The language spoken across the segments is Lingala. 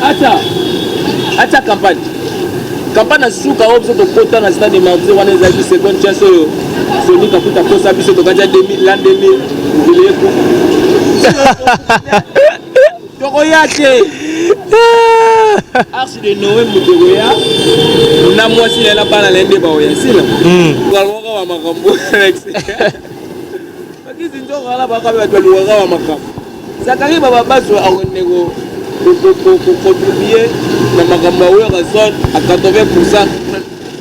Acha campagne. Campagne à Souka, on se compte dans la stade de Marseille, on a dit seconde chance. Sony Kaputa Kosa, puis c'est au Gadia 2000, l'an 2000. Vous voulez Togoyate. Arche de Noé Moutogoya. On a moi si elle n'a pas la laine de Baoya. Si là. On va voir ma cambo. Zakari Baba Basso a contribué dans ma cambo à 80%.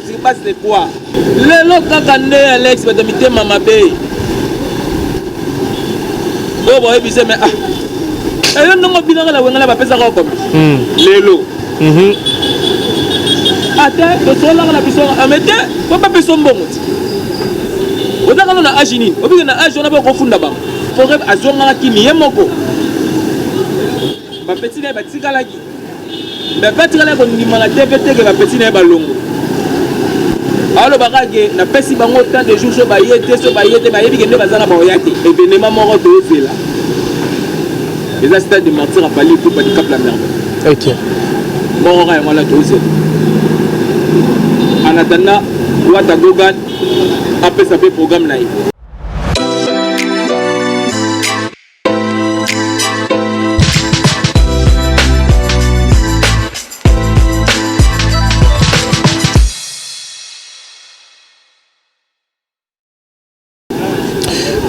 C'est pas c'est quoi. Le lot quand Alex va t'imiter Mama Bay. Oh boy, il mais ah. Et non mon bilan là on a pas fait ça comme. Lelo. Attends, le sol là la personne a mettre, pas personne bon. On a quand on a agini, on dit on a agi on a pas confondre là-bas. Faut que azonga qui ni moko. Ba petit na ba tikala ki. Ba petit na ko ni mala TVT que ba petit na ba longo. Alors bagage na pesi bango tant de jours so ba yete ba yebi kende bazana ba oyate. Événement moko to là. Les assistants de mentir à Pali pour pas de cap la merde. OK. Bon on va là to en attendant, Ouata Gogan après ça fait programme là.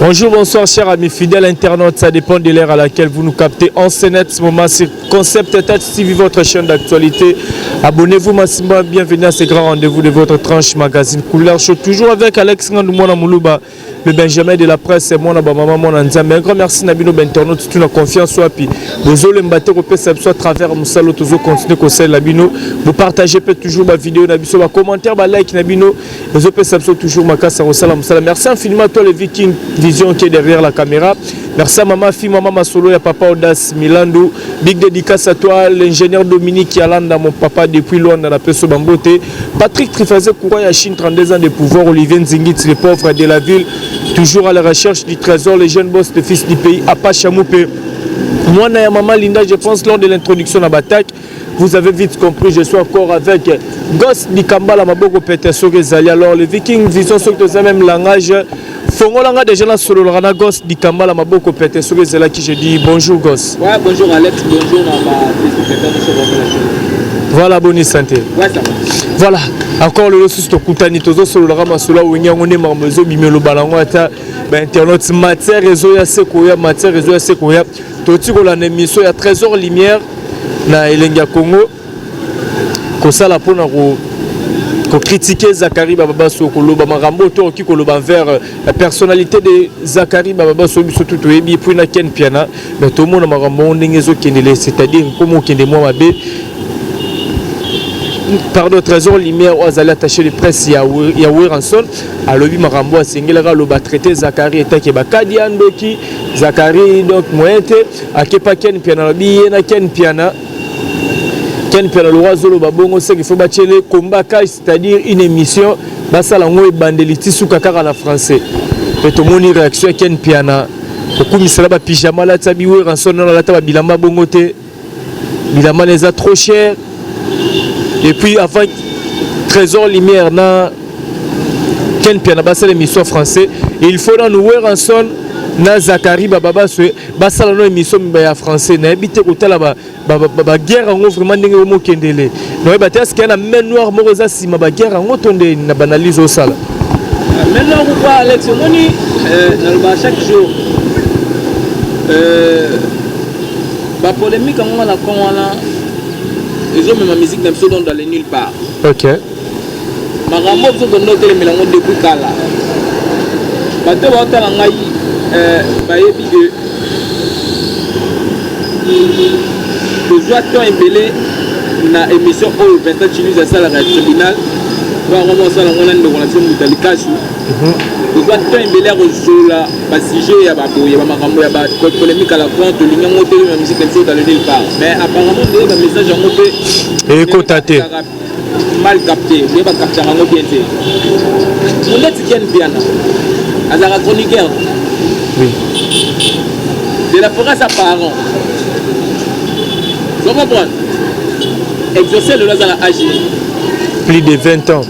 Bonjour, bonsoir chers amis fidèles internautes, ça dépend de l'ère à laquelle vous nous captez en scénette. Ce moment c'est Concept Touch TV, votre chaîne d'actualité. Abonnez-vous massivement, bienvenue à ce grand rendez-vous de votre tranche magazine Couleur Show. Toujours avec Alex Ngandoumouna Moulouba, le Benjamin de la presse et moi, maman, mon Anzambe. Un grand merci Nabino Benternaute, toute une confiance soit puis vous allez me battre au PSF soit à travers Moussalo, toujours continuer conseil Nabino. Vous partagez toujours ma vidéo Nabiso, ma commentaire, ma like Nabino. Vous allez PSF toujours ma casse à Rossala Moussala. Merci infiniment à toi les Vikings Vision qui est derrière la caméra. Merci à maman, fille, maman Masolo et papa Audas Milando. Big dédicace à toi, l'ingénieur Dominique Yalanda, mon papa depuis loin dans la Peso Bambote. Patrick Trifazé Koura Yachine, 32 ans de pouvoir. Olivier Nzingit, les pauvres de la ville. Toujours à la recherche du trésor, les jeunes boss de fils du pays. Apache Amoupé. Moi, Naya Maman Linda, je pense lors de l'introduction à Batak, vous avez vite compris, je suis encore avec Goss Nikambala Maboko Petesoge Zali. Alors, les Vikings, vision sur le même langage. Fongolanga déjà là sur le Rana Goss Nikambala Maboko Petesoge Zali qui je dis bonjour Goss. Ouais, bonjour Alex, bonjour à ma téléspectateur sur votre chaîne. Voilà, bonne santé. Ouais, ça va. Voilà, encore le sous Tokutani, Tozo sur le Ramasola, où il y a un marmezo, Bimelo Balangwata, Internet, matière, réseau, ya Sekoya, matière, réseau, ya Sekoya. Toti ko la émission ya Trésor Lumière na Elenga Congo. Ko sala pona ko critiquer Zakari Baba Sokolo Marambo to ki ko lo vers la personnalité de Zakari Baba Sokolo tout ebi puis na Ken Piana mais tout le monde Marambo ndengezo kendele c'est-à-dire comment kende moi mabe pardon Trésor Lumière aux allés attacher les presse ya Ranson à lobi Marambo a singela lo ba traiter Zakari eta ke ba Kadiandoki Zakari donc moyente a kepa Ken Piana lobi na Ken Piana le roi Zolo Babongo c'est qu'il faut battre les combats c'est-à-dire une émission basa lango e bandeliti sous kakara la français et tout mon réaction Ken Piana ko misala ba pyjama la tabiwe Ranson na la taba bilamba bongote bilamba les a trop cher. Et puis avant Trésor Lumière na Ken Piana basa l'émission français et il faut dans nous Ranson na Zakari Baba Swe basa la émission ya français na habité ko tala ba guerre en vraiment ndenge mo kendele no ba est-ce qu'il y a main noire moroza sima ba guerre en tonde na banalise au sala maintenant on voit Alex moni na chaque jour ba polémique en la con là ils ont même la musique d'un pseudo dans les nulle part. OK. Marambo so dans notre mélange depuis kala. Ba te ba tala ngai ba yebi toujours temps embelé na émission au 27 Chili à la tribunal va commencer à la de relation mutalikasu toujours temps embelé au la ba sujet ya ba boye ba makambo ya ba polémique à la compte lingango télé la musique comme ça dans le nulle part mais apparemment le message en opé et cotaté mal capté mais pas capter en bien fait on est Ken Piana azara chroniqueur oui de la forêt sa parent. Vous comprenez? exaucé le laza na âge. Plus de 20 ans.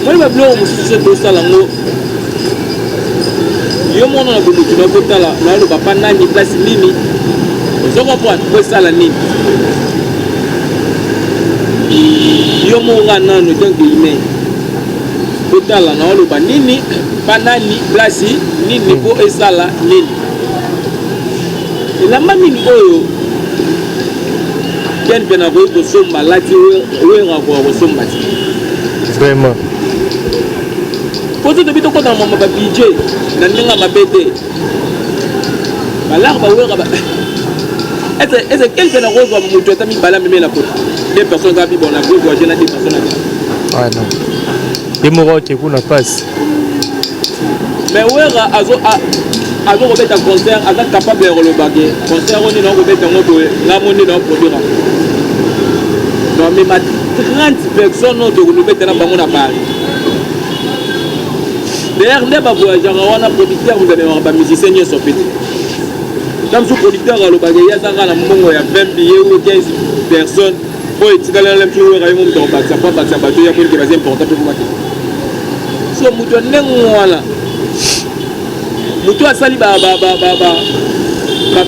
Moi le blanc monsieur de salango. Yo mona na bomutu na kotala na lo papa nani place nini. Vous comprenez quoi ça la nini. Yo mona nanu donc humain. Kotala na lo ba nini banani place nini ko esala nini. La mamine oyo ken pena ko somba lati we ngako somba ti vraiment poto to bito ko na mama ba DJ na ndinga mabete balar ba we ba est-ce quel pena ko ba mutu ta mi bala meme la ko des personnes qui bon la groupe voisin des personnes ah non des moro qui kuna passe mais we ga azo robeta concert aza capable de relobage concert on non robeta ngobo la moni non produire non mais ma 30 personnes non de robeta na bango na Paris d'ailleurs ne ba voyager wana producteur vous avez ba musicien nyo sopeti comme ce producteur relobage ya zanga na mbongo ya 20 billets ou 15 personnes pour etikala la mpi we ga yimo mto ba ça pas ça bato ya pour que c'est important pour moi so muto nengwana mutu asali ba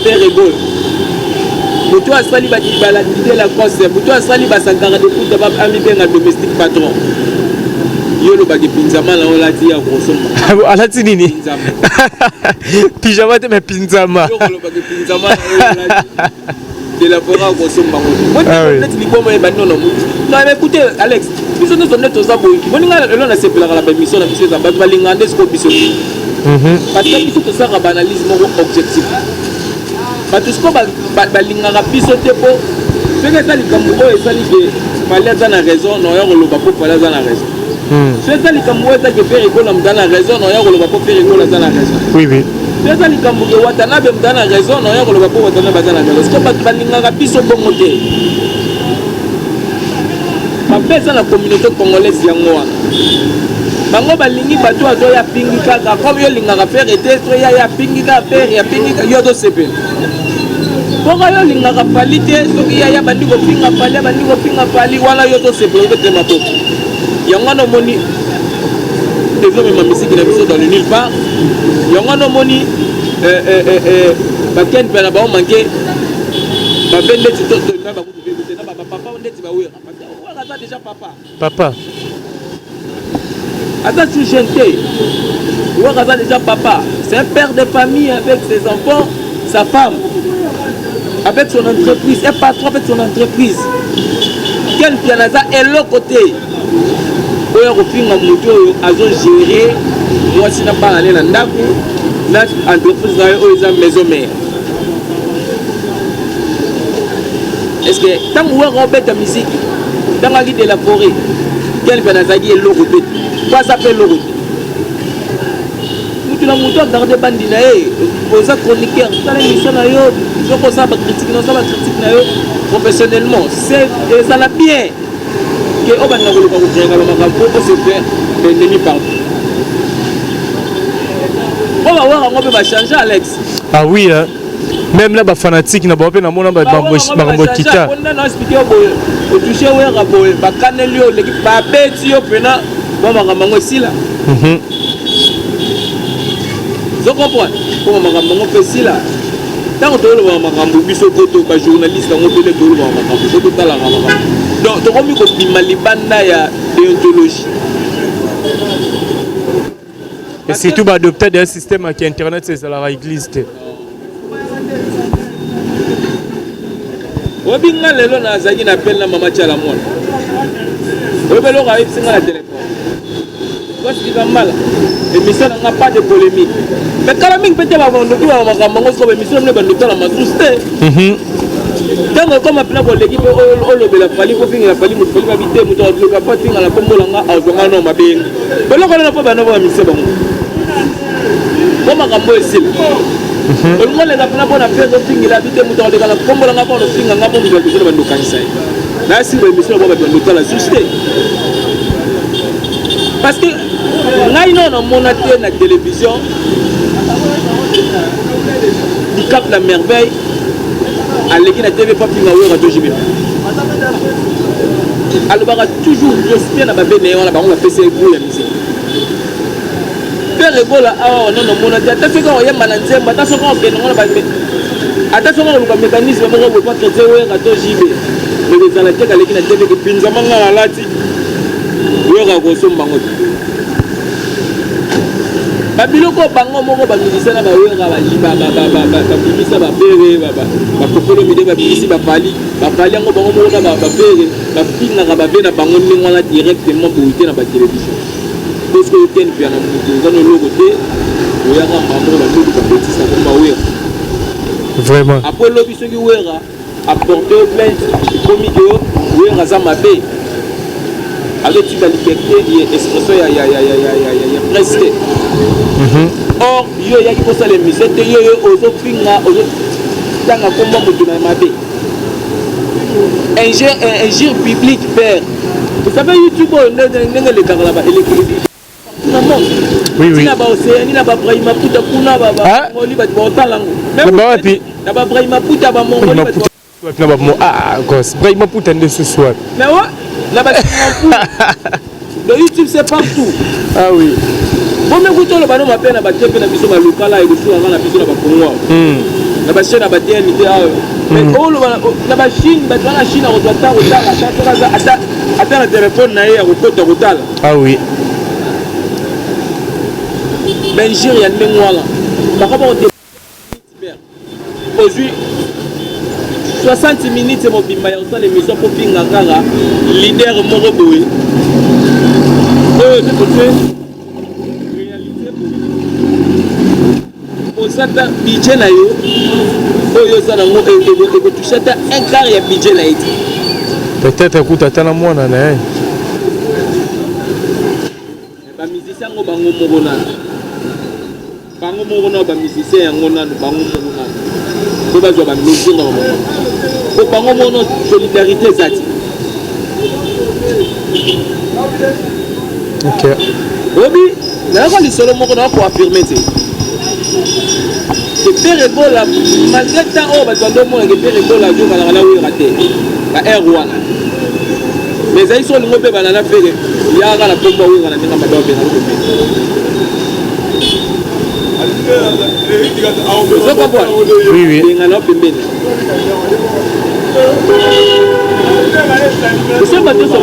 père égole mutu asali ba l'idée la cause mutu asali ba sangara de foot ba amibe nga domestique patron yolo ba pinzama la olati ya grosoma alati nini pyjama te mais pinzama yolo ba pinzama de la fora grosoma moi peut-être li bomo e banono mutu non mais écoutez Alex biso nous sommes tous abou moninga le na sepela la mission na biso za ba balingande ce ko biso. Parce que il faut que ça banalise mon objectif. Parce que ce qu'on va l'ingara pisoter pour ce que ça les camouaux et ça les fallait dans la raison non y'a le bapo fallait dans la raison. C'est ça les camouaux ça qui fait rigolo dans la raison non y'a le bapo fait rigolo dans la raison. Oui oui. C'est ça les camouaux watana même dans la raison non y'a le bapo watana dans la raison. Ce qu'on va l'ingara pisoter pour monter. Ma pèse dans la communauté congolaise yangoa. Bango balingi bato azo ya pingi kaka comme yo lingaka faire était so ya pingi ka faire ya pingi yo do sepe poko yo lingaka palite so ya bandi ko pinga pali wala yo do sepe ko tema ko yango no moni développer ma musique na biso dans le nulle part yango no moni ba ken pena ba manquer ba bende tito na ba kutu na ba papa ndeti ba wera parce que déjà papa attends, tu jeune, déjà papa. C'est un père de famille avec ses enfants, sa femme, avec son entreprise, un patron avec son entreprise. Quel pianaza est l'autre côté. Oya kofinga muto azo gérer moi si na pas aller na ndako na entreprise na yo eza maison mère. Est-ce que tant que on bête musique dans la vie de la forêt quel pianaza est l'autre côté. Quoi s'appelle le route? Nous avons gardé bandina aux chroniqueurs, ça critique professionnellement. Ça l'a bien que on va se faire l'ennemi partout. On va voir, on va changer Alex. Ah oui, hein? Même là, les fanatiques, ils ont mon on a expliqué au toucher l'équipe bon makambo ici là. Je comprends. Comment makambo ici là. Tant que tu as makambo biso koto ba journaliste ngo tele to ba makambo to tala makambo. Donc to komi ko bimalibanda ya déontologie. Et surtout adopter des systèmes qui internet c'est la église. Obinga lelo na zaki na appel na mama chala mwana. Obelo ka singa la téléphone. Parce que mal émission n'a pas de polémique. Mais quand même peut-être avant de voir ma maman sur émission ne va nous faire la majusté. Donc comme appelé pour l'équipe on la fali ko finga la fali mo fali ba bité mo to ka pas finga la kombo langa azonga no mabengi. Belo ko na pa ba no ba mise bango. Comme makambo esil. Le monde les appela pour faire de finga la bité mo to ka kombo langa ko no finga ngabo mo ko ba ndo kanisa. Na si émission ba ba ndo la majusté. Parce que nous avons monté la télévision, du Cap la merveille, à l'équipe de la TV pas plus de alobaka toujours josite na babene wana bango bapesa ego ya musique père ebola awa nono mona te ata soki oyemba na nzembo ata soki okende ngona ata soki oluka mécanisme moko boye patrete wera to jibe lelo ezala te kaleki na tebeke pinzama nga alati wera kosomba ngo te babiloko bango moko bamusicien na bawera babimisa babere bakokolo mide babimisi bapali yango bango moko na babere bapingaka babe na bango ndenge wana directement boye te na batelevizio parce okende mpe na moto oza noloko te oyaka mbamoko balobi bapetisa ngo bawera vraiment apres lobi soki wera apporte plainte ekomi ke wera aza mabe azotika likeke expression ya presse or yo oyaki kosala émission te yo ozopinga ozotanga komba moto na mabe injure public père vous savez youtube oyo ndenge elekaka na baélectricité tina baocéani na babrahima puta kuna bamongoli bato baotalango na babrahima puta bamongoli Brahima puta nde susu wapi mais ouais na batimampu le youtube c'est partout ah oui bomekuta oloba no mabe na batepe na biso balokala ekosuaka na biso na bakongwa na bachaine na batn te ayo mais oloba na bachine bato wana chine akozwa ta kotala ata na telefone na ye ya kokota kotala ah oui benjir ya ndenge wana bakoma ozwi 60 minutes mobimba ya kosala émission mpo pinga kaka leader moko boye oyo totofe réalité osata budget na yo oyo oza nango ekotouche ata un quart ya budget na ye te peut-être ekuta ata na mwana na ye bamusicien yango bango moko nano bamusicien yango nano bango moko nano po bazwa bamesinga bango po bango mono solidarité eza ti ok obi nayaka lisolo moko naya koaffirme te pere ebola malgré temps oyo bato bandomonake pere ebola azokalaka na wera te ba air wana mais ezali so olingo mpe banana pere yaka na kombo awera na ndenge mabe abenga pembeni na pembeni oso bato nyonso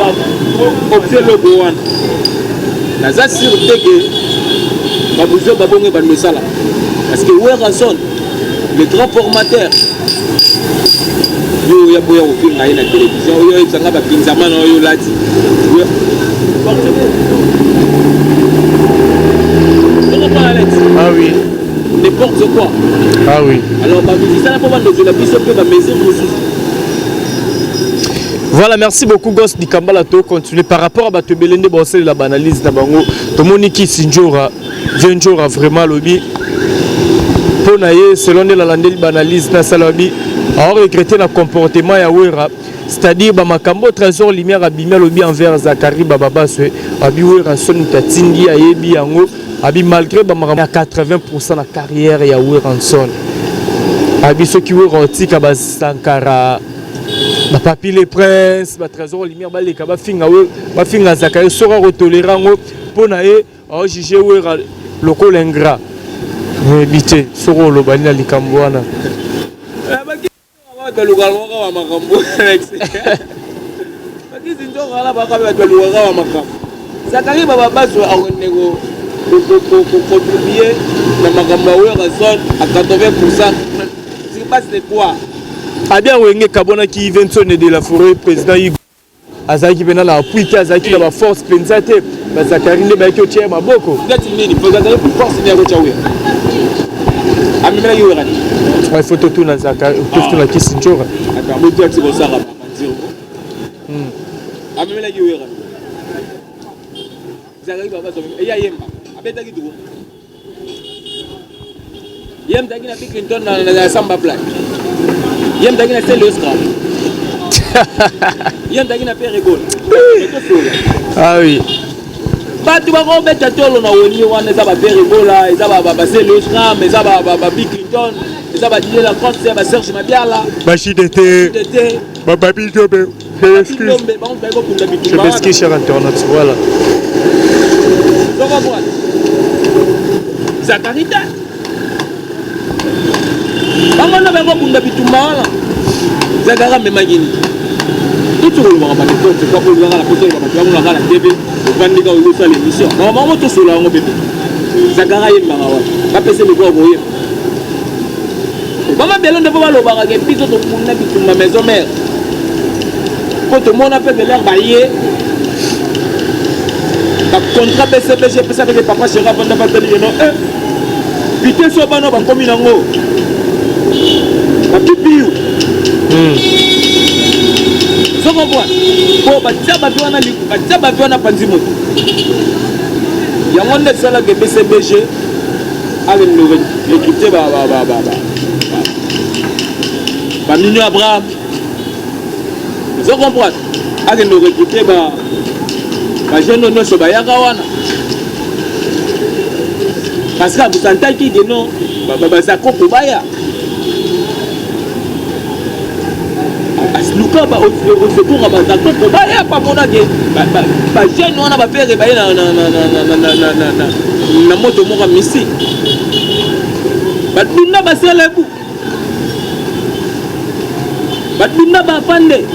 baopte logo wana naza sur te ke babuzio babongo bando esala parce que Werason le grand formateur yo ya boya kofinga ye na télévision oyo oyebisanga bapinzama na oyo lati ah oui n'importe quoi ah oui alors bamusicien na mpo bandozela biso mpe bamesure mosusu. Voilà, merci beaucoup Goss di Kambala to continuer par rapport à bato belende bosel la banalise na bango to moniki sinjora venjora vraiment lobi pona ye selon la landeli banalise na salabi a regretté le comportement ya wera c'est-à-dire ba makambo trésor lumière abimia lobi envers Zakari bababaswe abi wera son tatindi ayebi yango abi malgré ba makambo 80% la carrière ya wera son abi ceux qui wera otika ba Sankara ba papi les princes ba trésor lumière ba leka ba finga Zakari sera retolérango pona ye a jugé wera loko l'ingrat bité soro lo bani na likambo wana balukalwaka wa makambo bakisi njongala bakabe balukalwaka wa makambo Zakari bababaswe akondeko kocontribue na makambo ya Werason à 80%. C'est pas de quoi abia wenge kabona ki Vincent de la Forêt président Hugo azaki bena la appui ki azaki na ba force pensate ba Zakari ne ba ki otie maboko ngati nini pour Zakari plus force ni akocha we amemela yo werani ouais photo tout na Zakari tout na kisinjora attends mo dia tiko sara ba nziro amemela yo werani Zakari baba so eya yemba abetaki duko yemba taki na Bill Clinton na samba black yem dagi na sel Oscar yem dagi na Père Égole ah oui batu bako beta tolo na woni wana eza ba Père Égole eza ba sel Oscar mais eza ba Bill Clinton ça va dire la France, ça va Serge Mabiala. Machine d'été. Bababi Jobé. Je m'excuse, cher internaute. Voilà. Donc, on voit. Zakarita. Bangona bango bunda bitumala. Zagara memagini. Tout le monde va me dire c'est quoi pour la photo de la TV. Vandika ou ça l'émission. Normalement tout sur la on bébé. Zagara yemba wa. Ba pese le go boye. Bama belon de baba lo ba ke biso to bunda bituma maison mère. Quand tout le monde a fait de l'air baillé. Le contrat BCBG, ça avec papa Chéra, on a pas tenu non. Putain, ce bano va comme une ango. La pipi. Ça comprend. Bon, bah tiens, bah toi on a pas dit mot. Il y a un ça là que BCBG avec nous recruter bah Mignon Abraham. Ça comprend. Avec nous recruter bah jeune non so bayaka wana parce que vous sentez qui de non ça koko baya asluka ba au secours ba ça koko baya pas mona que ba jeune wana ba faire ba na moto mo misi ba duna ba selebu ba duna ba pande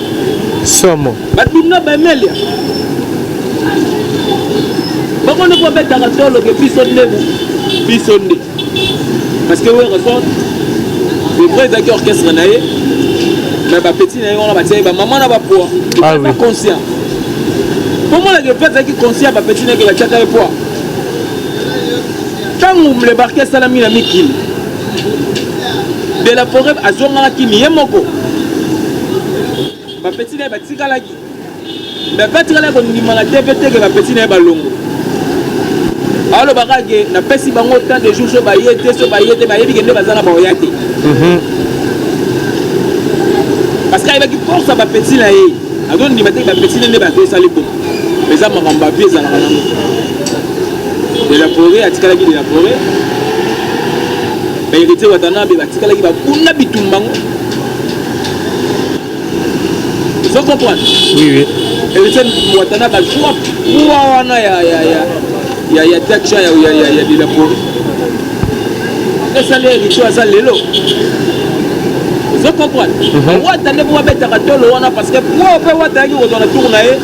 somo ba duna ba melia. Pourquoi ne pas mettre dans le que pisonné parce que oui ressort les vrais acteurs orchestre naé mais ba petit naé on a bâti ba maman n'a pas poids pas conscient comment la fait qui conscient ba petit naé qui va tchaka poids quand on le barquer ça la mi kil de la forêt à zonga qui mi yemoko ba petit naé ba tikala ki mais pas tikala ko ndimala TVT que ba petit naé ba longo. Alors, bagage na pesi bango tant de jours so bayete bayebi kende bazana ba oyate. Parce qu'il va qui force ba petit là yi. Ado ndi maté ba petit ne ba to sali bon. Mais ça maramba vie za na kanango. De la forêt atikala ki de la forêt. Ba yete watana be atikala ki ba kuna bitumbango. Vous comprenez? Oui. Et c'est watana ba joie pour wana ya tacha ya de la forêt. Ça les rituels ça lelo. Vous comprenez? On va t'aller voir mettre à tolo wana parce que pour faire what d'ailleurs on a tourné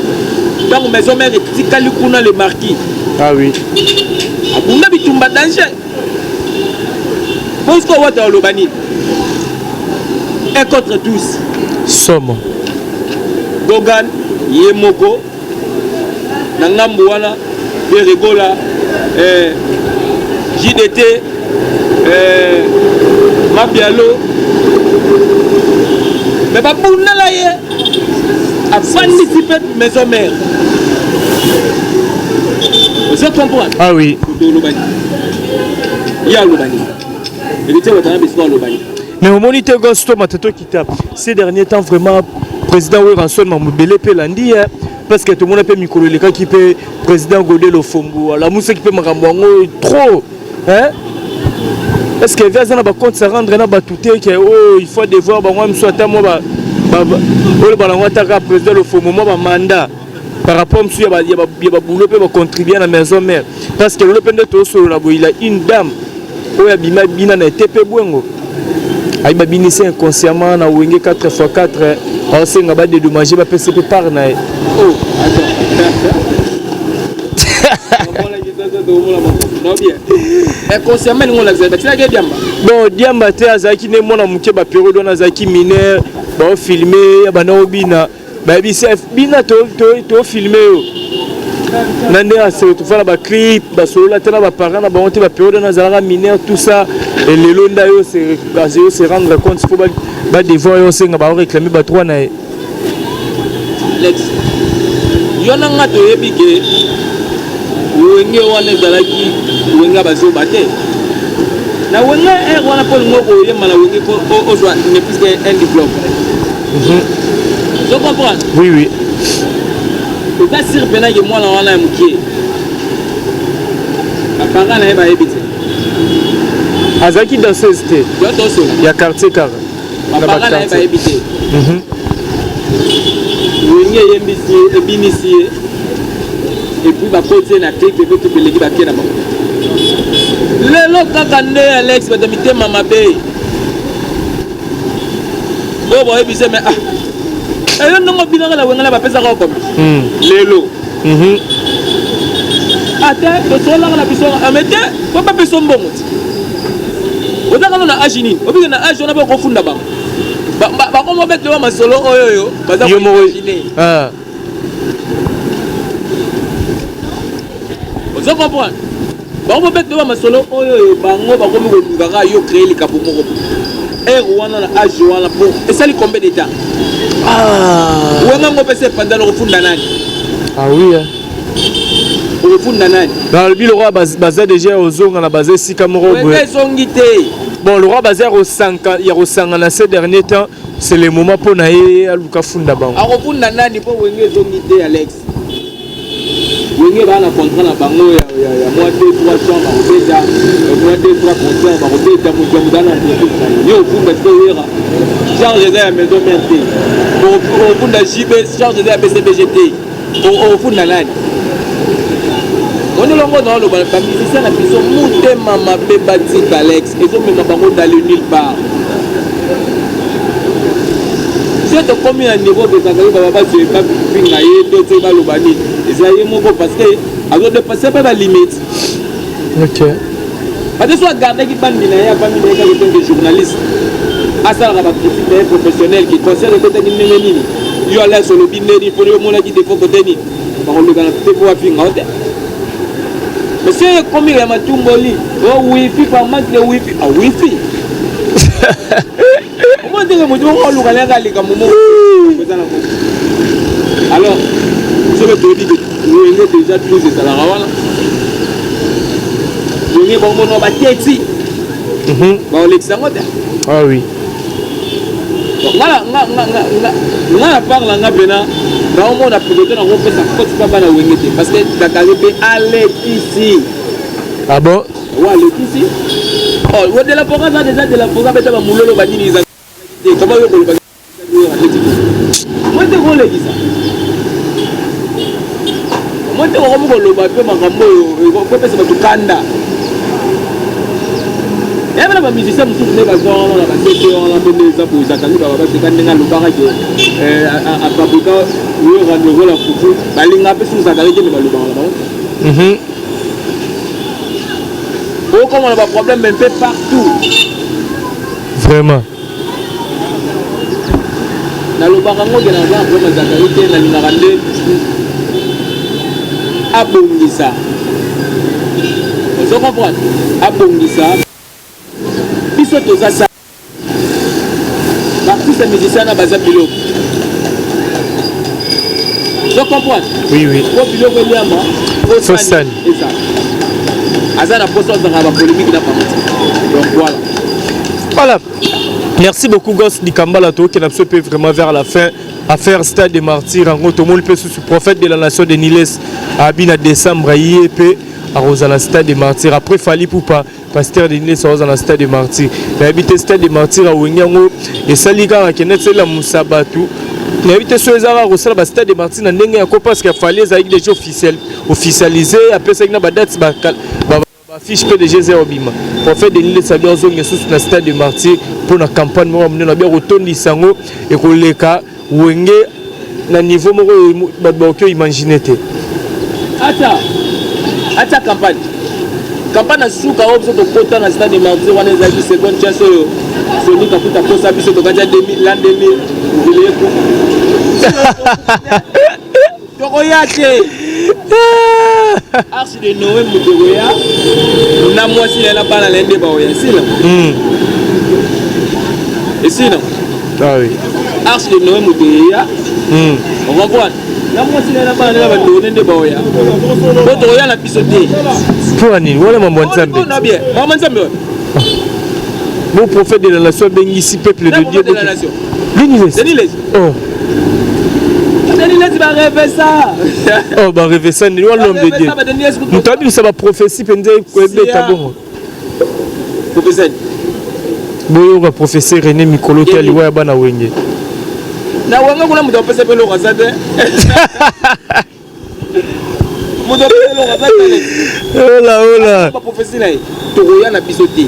dans maison mère tikali kuna le marquis. Ah oui. Abunda bitumba danger. Parce qu'on va dans le bani. Et contre tous. Somo. Gogan, Yemoko, Nangambu wana, Beregola, JDT, Mabialo. Mais pas pour nous là, à participer maison mère. Vous comprenez? Ah oui. Il y a l'Obani. Il était au temps de l'Obani. Mais au moniteur Gosto Matato qui tape ces derniers temps vraiment président Weranson Mamubele Pelandi parce que tout le monde peut micro les cas qui peut président Godel Ofombo la musique qui peut makambango trop hein est-ce que vient ça compte se rendre na batouté que oh il faut devoir ba moi soit moi ba ba taka président Ofombo moi ba mandat par rapport monsieur ya ba boulot peut contribuer à la maison mère parce que le pende to solo la bo il a une dame oya bima bina na TP Bwengo aïe ba binissé inconsciemment na wenge 4x4 on sait nga ba dédommager ba PCP par na oh inconsciemment on l'a fait tu bien bon diamba te azaki ne mona muke ba période on azaki mineur ba filmer ba na obina ba bisef bina to filmer nande ase to fala ba clip ba solo tena ba parents na ba on te ba période na zalaka mineur tout ça et le londa yo se rendre compte faut ba devoir yo senga ba réclamer ba trois na Lex yona nga to yebike wenge wana zalaki wenga bazo bate na wenga wana pour ngoko ye mala wenge ko ozwa ne plus qu'un diplôme. Je comprends. Oui c'est pas sûr pena que moi na wana mukie apparemment na ba yebite Azaki danseuse te. Il y a quartier car. Ma parole est pas habité. Oui, il et puis ma côté na tête que tout le monde qui na bon. Le lokakande Alex va demiter mama bay. Bon bon et puis c'est mais ah. Et non mo binanga la wengala ba pesa ko comme. Lelo. Ata to sola na biso amete ko ba biso mbongo. Odaka na agini, obi na agi on a ba ko funda ba. Ba ko mo bete wa masolo oyo ba za ko imaginer. Ah. Vous comprenez? On peut mettre ma solo oyo bango ba komi ko ngaka yo créer les kapo moko. Et Rwanda na agi wana pour et ça li combien d'état? Ah. Wanga ngo pese pendant le funda nani? Ah oui hein. Le funda nani? Dans le bilo roi bazé déjà ozonga na bazé sika moko boy. Ouais, zongité. Bon le roi bazé au 5 il au 5 na ces derniers temps, c'est le moment pour na ye aluka funda bango. A funda nani pour wenge zongité Alex? Wenge ba na contrat na bango ya mois 2-3 chambres déjà mois 2-3 concerts ba robeta mo jamudana yo funda tsoyera charge de maison merte pour funda JB charge de BCBGT au funda nani on est longo dans le musicien na biso mutema mabe batika Alex ezo mema bango d'aller nulle part. C'est de combien de niveau de Zangari Baba se pas pingaye d'autres balobani. Isaïe moko parce que alors dépasser pas la limite. OK. Parce que soit garder qui bande na ya famille na des journalistes. Asa la participer professionnel qui concerne côté ni nini. Yo ala sur le bineri pour le mona qui défend côté ni. Par le gars te pour pinga hotel. Mais c'est comme il y a matumboli. Oh wifi par manque de wifi. Ah wifi. Comment dire que je vais alors, je vais te dire que vous avez déjà tous ces salariés. Vous avez bon nom à Tieti. Ah oui. Voilà, on parle en Bena. On a piloté dans le fait ça faut pas pas la wengete parce que Dakar peut aller ici. Ah bon? Ouais, aller ici. Oh, vous de la forêt déjà de la forêt peut être moulolo badini. Comment vous le bagage? Moi te vole ça. Moi te romo le bagage makambo ko pesa batukanda. Et bien la musicien me souffle pas dans la tête on a donné ça pour ça quand il va passer quand il a le barrage à fabriquer ou rendre la photo balinga pe sous ça quand il va le barrage. Oh comme on a pas problème mais fait partout. Vraiment. Na le barango de la voix vraiment Zakarité na linarande abongisa. Vous comprenez? Abongisa. Biso toza ça. L'artiste musicien na baza bilo. Vous comprenez? Oui oui. Ko bilo ko liama. Fosani. Et ça. Azana poso dans la polémique na pamati. Donc voilà. Voilà. Merci beaucoup Goss Nikambala to qui n'a pas vraiment vers la fin à faire stade des martyrs en gros tout le monde peut sous prophète de la nation de Niles à Bina décembre IEP à Rosana stade des martyrs après Fali Poupa pasteur de Niles à Rosana stade des martyrs habité stade des martyrs à Wenyango et Salika qui n'est la Moussabatu habité sur les arabes au stade des martyrs na ndenge ko parce qu'il fallait avec des officialisé après ça il na date fiche PDG Zerobima prophète de Niles Sabia Zonge sous na stade des martyrs pour la campagne moi on a bien retourné sango et koleka wenge na niveau moko ba imaginer te ata campagne na suka opso to kota na stade des martyrs wana ezaki seconde chance oyo soni kakuta kosa biso to kanja 2000 l'an 2000 vile ko toko yake arche de Noé mutegoya na mwasi na bana lende ba oya sila et sinon ah oui arche de Noé mutegoya on va voir na mwasi na bana lende ba lende ba oya boto oya na biso te pour ani wala mambo nzambe on bien mambo nzambe mon prophète de la nation bénisse peuple de Dieu de la nation Niles oh Niles va rêver ça. Oh bah rêver ça ni l'homme de Dieu. Nous t'as dit ça va prophétie penser ko ebeta bon. professeur boyoka professeur René Mikolo qui aliwa ya bana wenge na wanga kuna mutu apesa pe loka sa te mutu apesa loka sa te ola ba professeur naye tokoya na biso te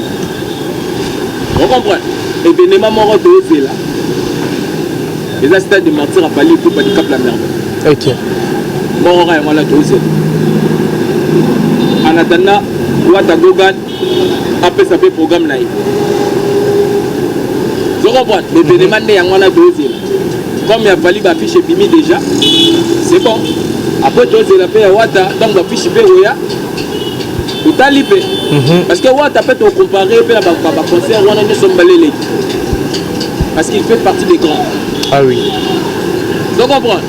on comprend événement moko tozela eza stade de martyr apali tout pas du cap la merde ok moko ka yango la tozela en attendant Wata Gogan apesa pe programme na ye je comprends l'événement nde yango la tozela comme il a fallu ba fiche bimi déjà c'est bon après tozela pe Wata donc ba fiche pe oya utali pe parce que Wata peut te comparer pe na ba concert wana ne sombalele parce qu'il fait partie des grands. Ah oui. Tu comprends?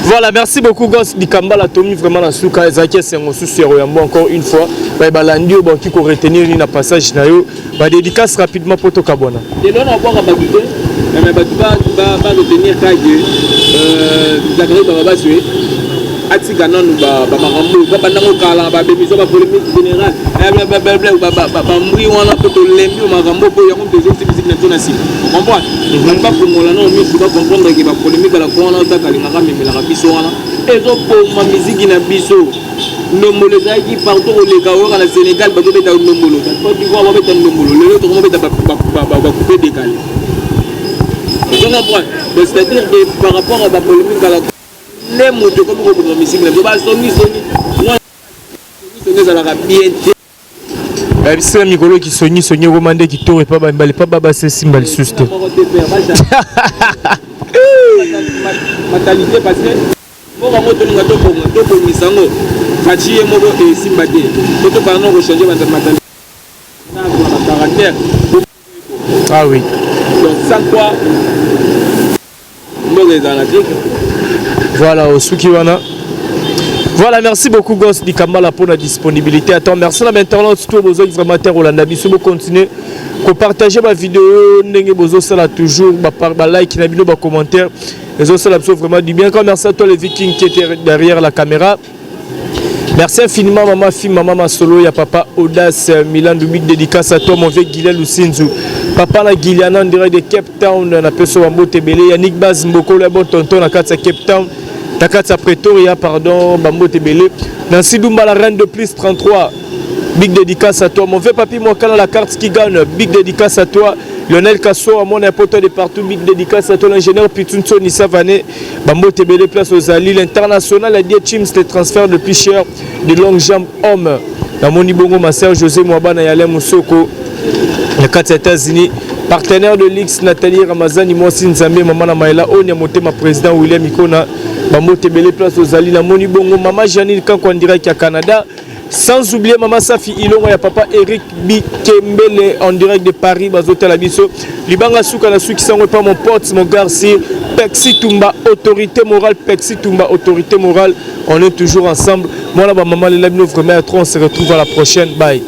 Voilà, merci beaucoup Goss Dikambala Tomi vraiment la souka Zaki Sengo Soussero Yambo encore une fois. Bah balandi au banki ko retenir une passage na yo. Bah dédicace rapidement pour Tokabona. Et là on va voir Bagoudé, mais Bagouba va retenir Kage Zagre Baba Sué. Atika non ba makambo ba bandango kala ba bemiso ba polémique générale ba mwi wana poto lembi o makambo po yango des autres musiques na tona si comprendre on pas pour moi non mais pas comprendre que ba polémique la ko wana ta kalinga ka memela ka biso wana ezo po ma musique na biso nombolo zaki partout le kawo na Sénégal ba beta nombolo pas du voir ba beta nombolo le to ko beta ba couper décalé je comprends c'est-à-dire que par rapport à la polémique à la les motos comme vous pouvez musique les bas soni ça la bien c'est Mikolo qui sonne romandé qui tourne pas bambale pas baba c'est symbole juste mentalité parce que pour la moto nga to pour misango fachi moko et simbate to parlons de changer votre mentalité na caractère ah oui donc sans quoi nous dans la voilà, au Soukiwana. Voilà, merci beaucoup, Goss Dikambala, pour la disponibilité. Attends, merci à l'internaute, surtout aux besoins vraiment Rolanda. Si vous continuez, pour partager ma vidéo, vous avez toujours, like, un commentaire. Les autres, ça vraiment du bien. Merci à toi, les Vikings qui étaient derrière la caméra. Merci infiniment, maman, fille, maman, solo, ya papa Audace, Milan Doumik, dédicace à toi, mon vieux Guilel Lusinzu. Papa na Giliana, on dirait de Cape Town, on appelle ça Wambo Tebele, Yannick Baz Mboko, le bon tonton, na Katsa Cape Town, na Katsa Pretoria, pardon, Bambo Tebele. Nancy Dumba, la reine de plus 33. Big dédicace à toi, mon vieux papi, moi, quand la carte qui gagne, big dédicace à toi. Lionel Kasso, à mon important de partout, big dédicace à toi, l'ingénieur Pitunso Nissavane, Bambo Tebele, place aux Ali, l'international, a dit Chims, les transferts de plus cher de longues jambes hommes. Dans mon Ibongo, ma sœur José Mouabana, Yalem Moussoko, les 4 États-Unis, partenaire de l'X, Nathalie Ramazani, Mouassin Zambé, Maman Maïla, Onyamote, ma président William Ikona, Bambo Tebele, place aux Ali, dans mon Ibongo, Maman Janine, quand on dirait qu'il y a Canada. Sans oublier Maman Safi Ilongo, ya papa Eric Bikembele en direct de Paris, Bazotel Abisso. Libanga Souka na Souki Sango, pas mon pote, mon garçon. Pexi Tumba, autorité morale. Pexi Tumba, autorité morale. On est toujours ensemble. Moi là, maman, les labino vraiment trop. On se retrouve à la prochaine. Bye.